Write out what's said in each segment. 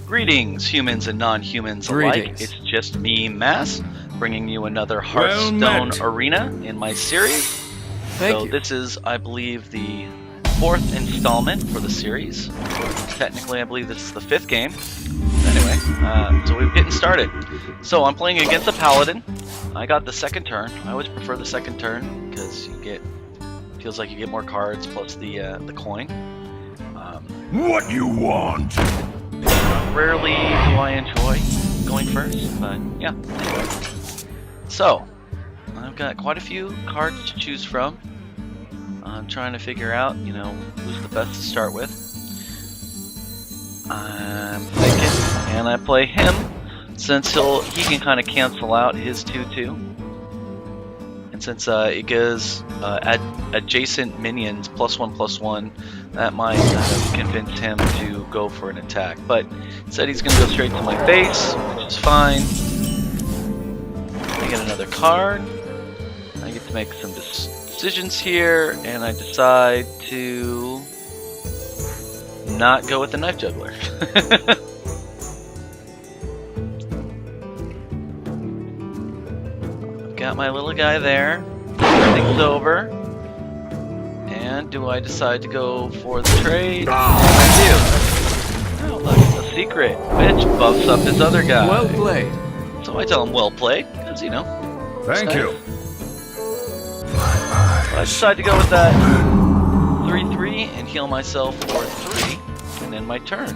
Greetings, humans and non-humans alike. It's just me, Mass, bringing you another Hearthstone Arena in my series. Thank you. This is, I believe, the 4th installment for the series. Technically, I believe this is the 5th game. Anyway, so we're getting started. So I'm playing against a paladin. I got the second turn. I always prefer the second turn because you get, feels like you get more cards plus the coin. What you want? Rarely do I enjoy going first, but yeah. Anyway, so I've got quite a few cards to choose from. I'm trying to figure out, you know, who's the best to start with. I'm thinking, and I play him since he can kind of cancel out his 2/2, and since it gives adjacent minions +1/+1, that might convince him to go for an attack. But instead, he's going to go straight to my face, which is fine. I get another card. I get to make some decisions here, and I decide to not go with the knife juggler. I've got my little guy there. Everything's over. And do I decide to go for the trade? I do. Oh, look, a secret. Bitch buffs up his other guy. Well played. So I tell him well played, because, you know. Thank you. So I decide to go with that 3/3 and heal myself for 3, and then my turn.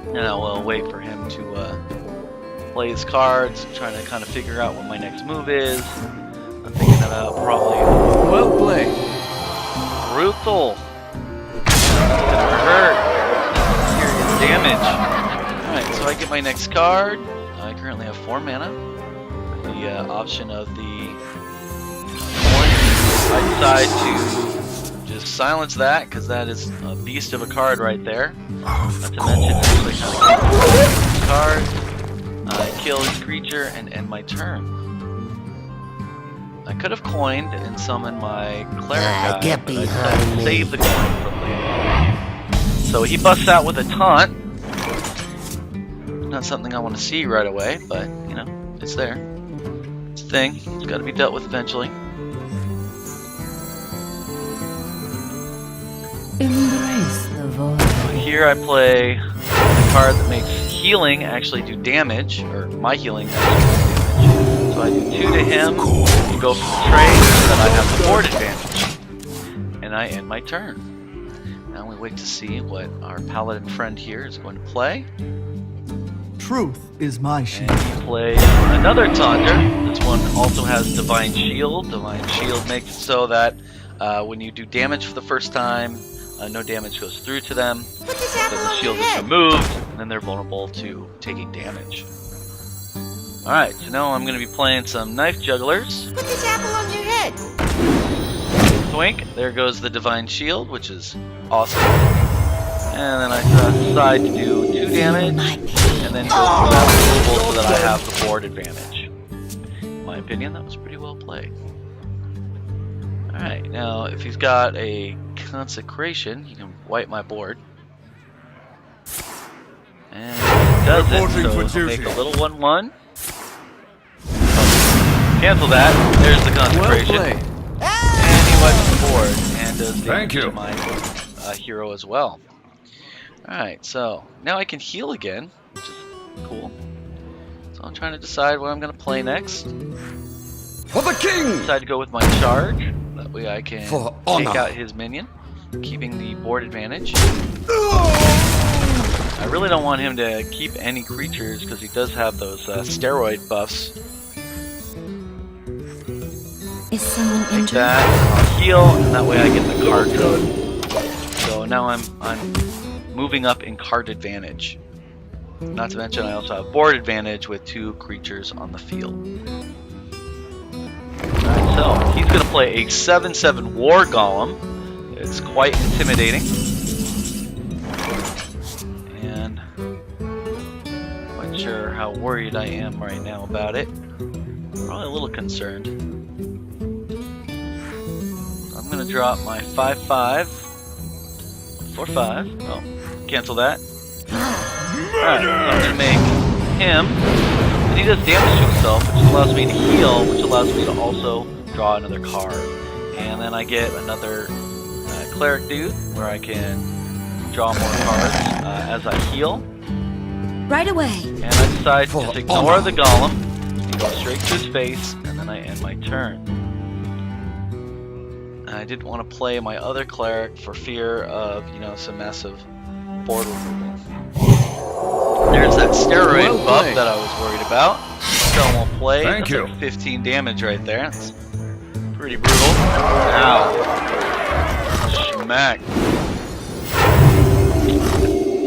And I will wait for him to play his cards, trying to kind of figure out what my next move is. I'm thinking about probably Well played. brutal. It's gonna hurt. Serious damage. Alright, so I get my next card. I currently have 4 mana. With the option of the coin. I decide to just silence that, because that is a beast of a card right there. Not to mention, actually kind of the card. I kill his creature and end my turn. I could have coined and summoned my cleric guy, get but I decided behind to me. save the coin for later. So he busts out with a taunt. Not something I want to see right away, but you know, it's there. It's a thing. It's got to be dealt with eventually. Embrace the void. Here I play a card that makes healing actually do damage, or my healing actually do damage. So I do 2 to him, to go for the trade, so that I have the board advantage. And I end my turn. Now we wait to see what our paladin friend here is going to play. Truth is my shield. And he plays another taunter. This one also has Divine Shield. Divine Shield makes it so that when you do damage for the first time, no damage goes through to them. Put this So apple the on shield your is head. removed, and then they're vulnerable to taking damage. Alright, so now I'm going to be playing some knife jugglers. Put this apple on your head. Thwink, there goes the Divine Shield, which is awesome. And then I decide to do 2 damage, and then go for that removal so that I have the board advantage. In my opinion, that was pretty well played. Alright, now if he's got a Consecration, he can wipe my board. And he does it, so he'll make a little 1/1. Cancel that, there's the Consecration. Well played. And he wipes the board, and does damage you. to my hero as well. Alright, so now I can heal again, which is cool. So I'm trying to decide what I'm going to play next. For the king! Decide to go with my charge. That way I can For take honor. out his minion, keeping the board advantage. I really don't want him to keep any creatures because he does have those steroid buffs. Is someone Like injured? that, I'll heal, and that way I get the card code. So now I'm moving up in card advantage. Not to mention I also have board advantage with 2 creatures on the field. Alright, so he's going to play a 7/7 War Golem. It's quite intimidating. And I'm not sure how worried I am right now about it. Probably a little concerned. I'm going to drop my 5/5 4/5. Oh, cancel that. Alright, so I'm gonna make him, and he does damage to himself, which allows me to heal, which allows me to also draw another card. And then I get another cleric dude, where I can draw more cards as I heal. Right away. And I decide to just ignore the golem, and go straight to his face, and then I end my turn. I didn't want to play my other cleric for fear of, some massive board removal. There's that steroid buff that I was worried about. Still won't play. Thank you. Like 15 damage right there. That's pretty brutal. Ow. Schmack.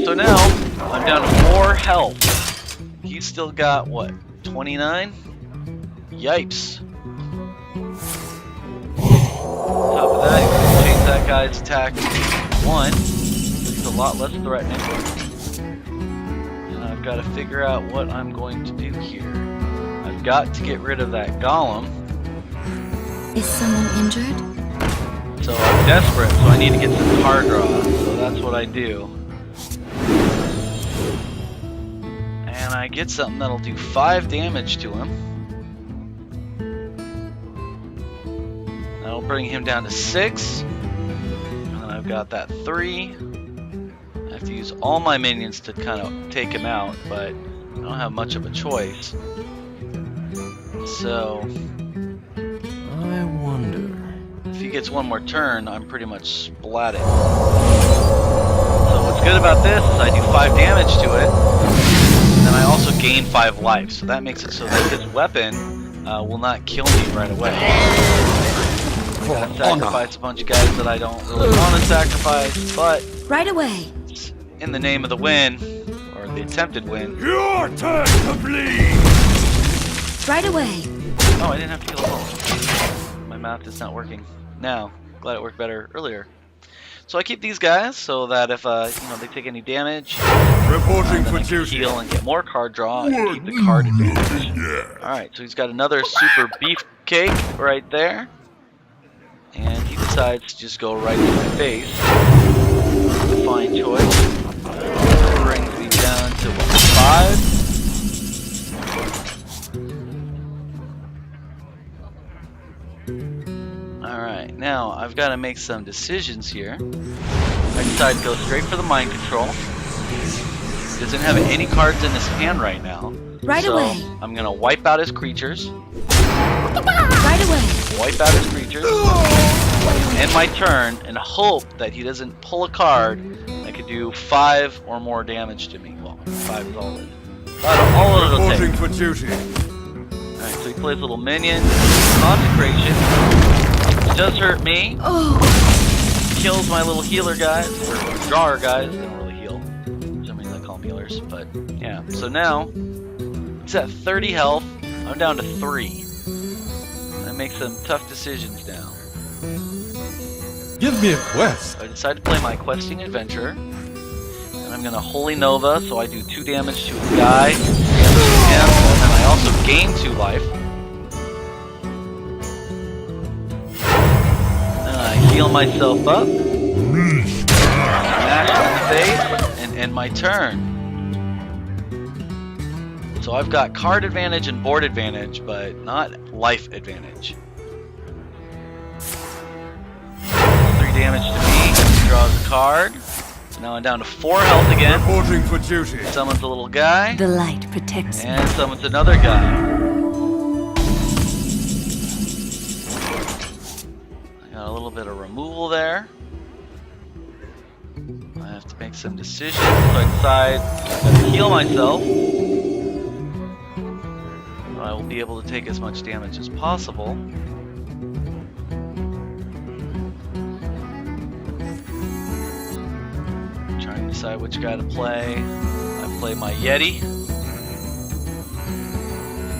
So now, I'm down to 4 health. He's still got, what, 29? Yipes. Top of that, change that guy's attack to 1. It's a lot less threatening. And I've got to figure out what I'm going to do here. I've got to get rid of that golem. Is someone injured? So I'm desperate, so I need to get some card draw. So that's what I do. And I get something that'll do 5 damage to him. That'll bring him down to 6. And then I've got that 3. I have to use all my minions to kind of take him out, but I don't have much of a choice. So I wonder. if he gets one more turn, I'm pretty much splatted. So what's good about this is I do 5 damage to it, and I also gain 5 life. So that makes it so that his weapon will not kill me right away. I gotta sacrifice a bunch of guys that I don't really want to sacrifice, but Right away. in the name of the win, or the attempted win. Your turn to bleed! Right away. Oh, I didn't have to heal at all. My math is not working now. Glad it worked better earlier. So I keep these guys so that if they take any damage, Reporting then for I can duty. heal and get more card draw and keep the card advantage. All right, so he's got another super beefcake right there, and he decides to just go right to my face. Fine choice. Brings me down to 5. Alright, now I've got to make some decisions here. I decide to go straight for the mind control. He doesn't have any cards in his hand right now. Right so away. I'm going to wipe out his creatures. Right away. Wipe out his creatures. End my turn and hope that he doesn't pull a card that could do 5 or more damage to me. Well, 5 is all it'll Reporting take. for duty. Alright, so he plays a little minion. Consecration. Which does hurt me. Oh, Kills my little healer guys, or drawer guys. They don't really heal. For some reason I call them healers, but yeah. So now, it's at 30 health. I'm down to 3. I make some tough decisions now. Give me a quest. I decide to play my questing adventurer. And I'm gonna Holy Nova, so I do 2 damage to his guy, damage to him, and then I also gain 2 life. I heal myself up, smash him in the face, and end my turn. So I've got card advantage and board advantage, but not life advantage. 3 damage to me, he draws a card. So now I'm down to 4 health again. Reporting for duty. Summons a little guy, the light protects me. and summons another guy. Got a little bit of removal there. I have to make some decisions, so I decide I'm going to heal myself. So I will be able to take as much damage as possible. Trying to decide which guy to play. I play my Yeti.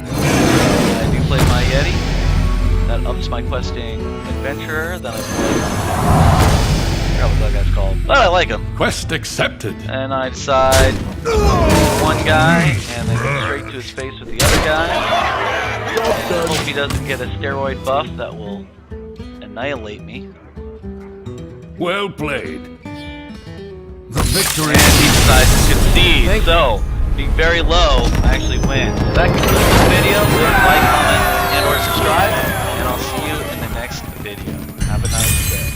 I do play my Yeti. That ups my questing adventurer. Then I play. I forgot what that guy's called, but I like him. Quest accepted. And I decide one guy, and then go straight to his face with the other guy. And hope he doesn't get a steroid buff that will annihilate me. Well played. The victory. And he decides to concede. Thank so being very low actually wins. That concludes this video. Please like, comment, and or subscribe, and I'll see you in the next video. Have a nice day.